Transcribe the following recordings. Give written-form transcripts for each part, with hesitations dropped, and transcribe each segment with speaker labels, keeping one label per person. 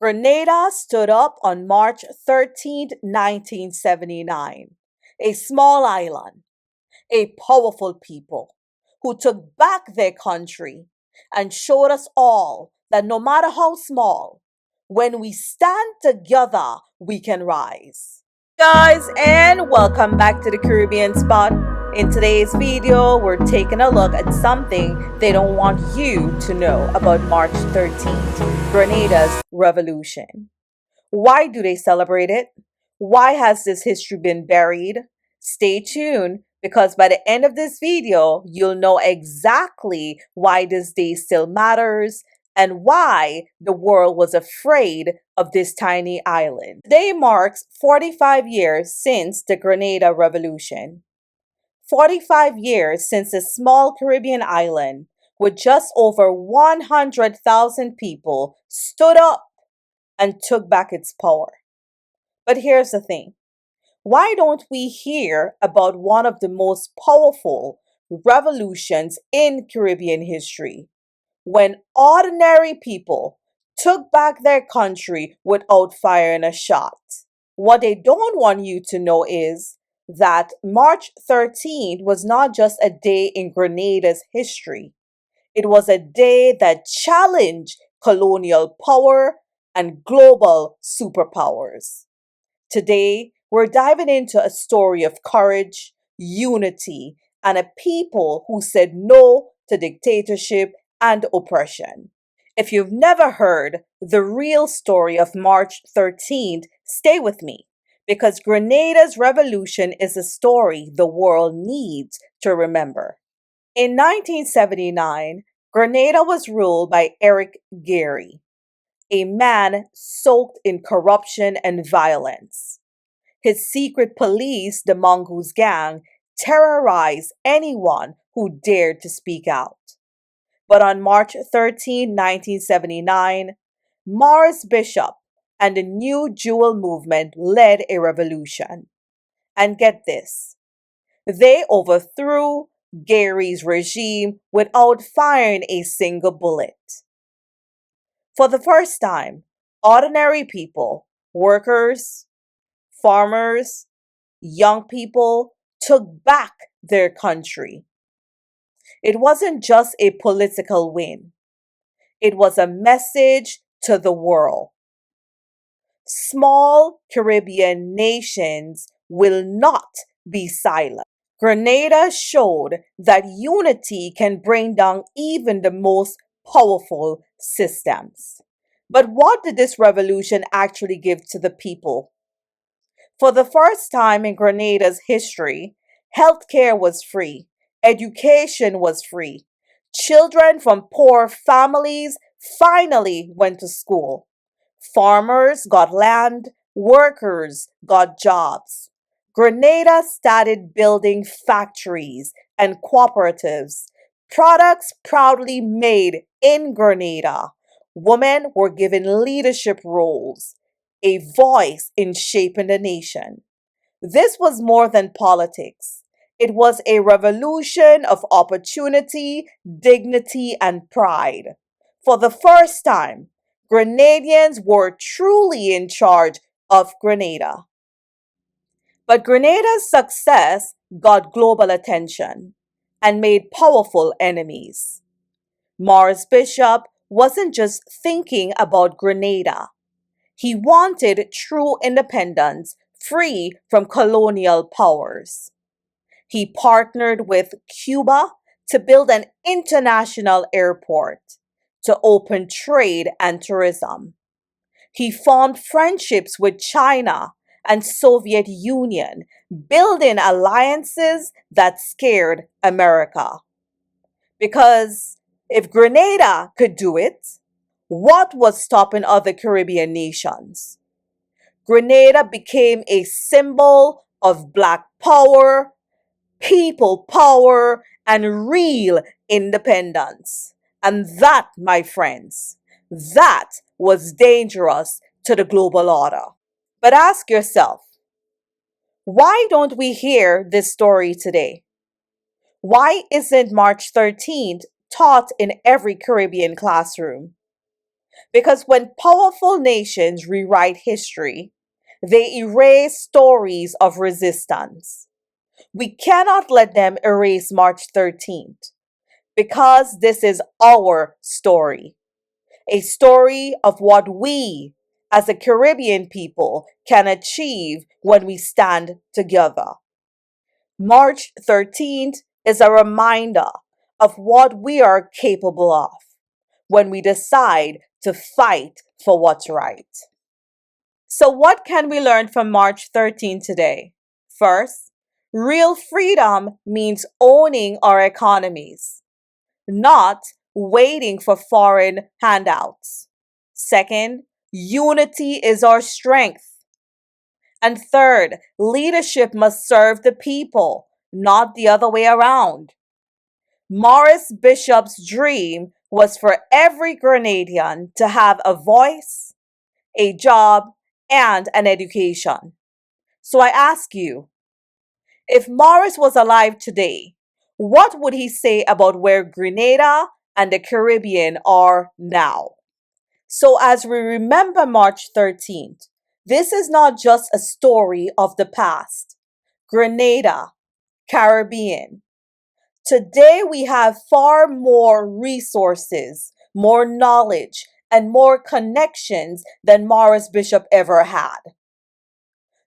Speaker 1: Grenada stood up on March 13th, 1979, a small island, a powerful people who took back their country and showed us all that no matter how small, when we stand together, we can rise. Guys, and welcome back to the Caribbean Spot. In today's video, we're taking a look at something they don't want you to know about March 13th, Grenada's revolution. Why do they celebrate it? Why has this history been buried? Stay tuned because by the end of this video, you'll know exactly why this day still matters and why the world was afraid of this tiny island. Today marks 45 years since the Grenada Revolution. 45 years since a small Caribbean island with just over 100,000 people stood up and took back its power. But here's the thing. Why don't we hear about one of the most powerful revolutions in Caribbean history? When ordinary people took back their country without firing a shot. What they don't want you to know is that March 13th was not just a day in Grenada's history. It was a day that challenged colonial power and global superpowers. Today, we're diving into a story of courage, unity, and a people who said no to dictatorship and oppression. If you've never heard the real story of March 13th, stay with me because Grenada's revolution is a story the world needs to remember. In 1979, Grenada was ruled by Eric Gairy, a man soaked in corruption and violence. His secret police, the Mongoose Gang, terrorized anyone who dared to speak out. But on March 13, 1979, Maurice Bishop and the New Jewel movement led a revolution. And get this, they overthrew Gairy's regime without firing a single bullet. For the first time, ordinary people, workers, farmers, young people took back their country. It wasn't just a political win. It was a message to the world. Small Caribbean nations will not be silent. Grenada showed that unity can bring down even the most powerful systems. But what did this revolution actually give to the people? For the first time in Grenada's history, healthcare was free. Education was free. Children from poor families finally went to school. Farmers got land, workers got jobs. Grenada started building factories and cooperatives, products proudly made in Grenada. Women were given leadership roles, a voice in shaping the nation. This was more than politics. It was a revolution of opportunity, dignity, and pride. For the first time, Grenadians were truly in charge of Grenada. But Grenada's success got global attention and made powerful enemies. Maurice Bishop wasn't just thinking about Grenada. He wanted true independence, free from colonial powers. He partnered with Cuba to build an international airport, to open trade and tourism. He formed friendships with China and Soviet Union, building alliances that scared America. Because if Grenada could do it, what was stopping other Caribbean nations? Grenada became a symbol of Black power, people power, and real independence. And that, my friends, that was dangerous to the global order. But ask yourself, why don't we hear this story today? Why isn't March 13th taught in every Caribbean classroom? Because when powerful nations rewrite history, they erase stories of resistance. We cannot let them erase March 13th because this is our story, a story of what we as a Caribbean people can achieve when we stand together. March 13th is a reminder of what we are capable of when we decide to fight for what's right. So, what can we learn from March 13th today? First, real freedom means owning our economies, not waiting for foreign handouts. Second, unity is our strength. And third, leadership must serve the people, not the other way around. Maurice Bishop's dream was for every Grenadian to have a voice, a job, and an education. So I ask you, if Maurice was alive today, what would he say about where Grenada and the Caribbean are now? So as we remember March 13th, this is not just a story of the past. Grenada, Caribbean. Today we have far more resources, more knowledge, and more connections than Maurice Bishop ever had.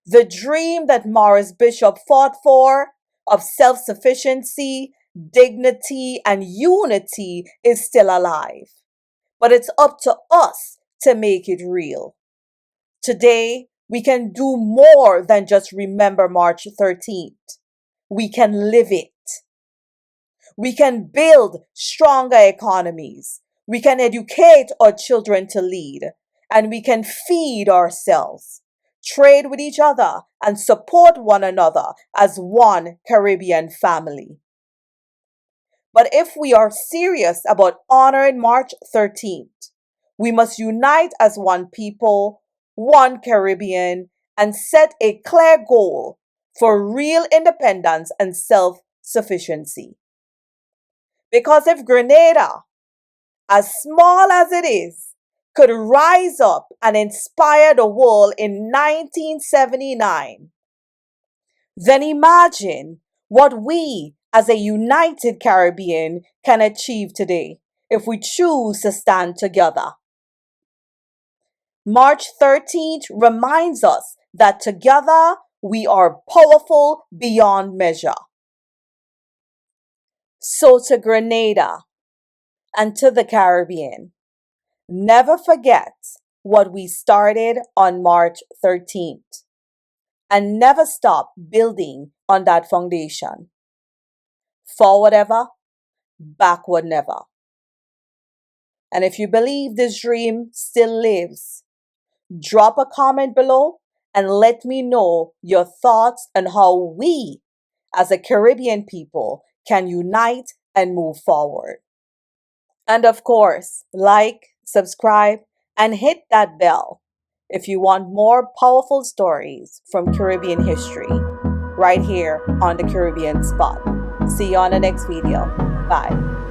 Speaker 1: The dream that Maurice Bishop fought for of self-sufficiency, dignity, and unity is still alive. But it's up to us to make it real. Today, we can do more than just remember March 13th. We can live it. We can build stronger economies. We can educate our children to lead. And we can feed ourselves, trade with each other, and support one another as one Caribbean family. But if we are serious about honoring March 13th, we must unite as one people, one Caribbean, and set a clear goal for real independence and self-sufficiency. Because if Grenada, as small as it is, could rise up and inspire the world in 1979, then imagine what we as a united Caribbean can achieve today if we choose to stand together. March 13th reminds us that together we are powerful beyond measure. So to Grenada and to the Caribbean, never forget what we started on March 13th and never stop building on that foundation. Forward ever, backward never. And if you believe this dream still lives, drop a comment below and let me know your thoughts on how we, as a Caribbean people, can unite and move forward. And of course, like, subscribe, and hit that bell if you want more powerful stories from Caribbean history right here on the Caribbean Spot. See you on the next video. Bye.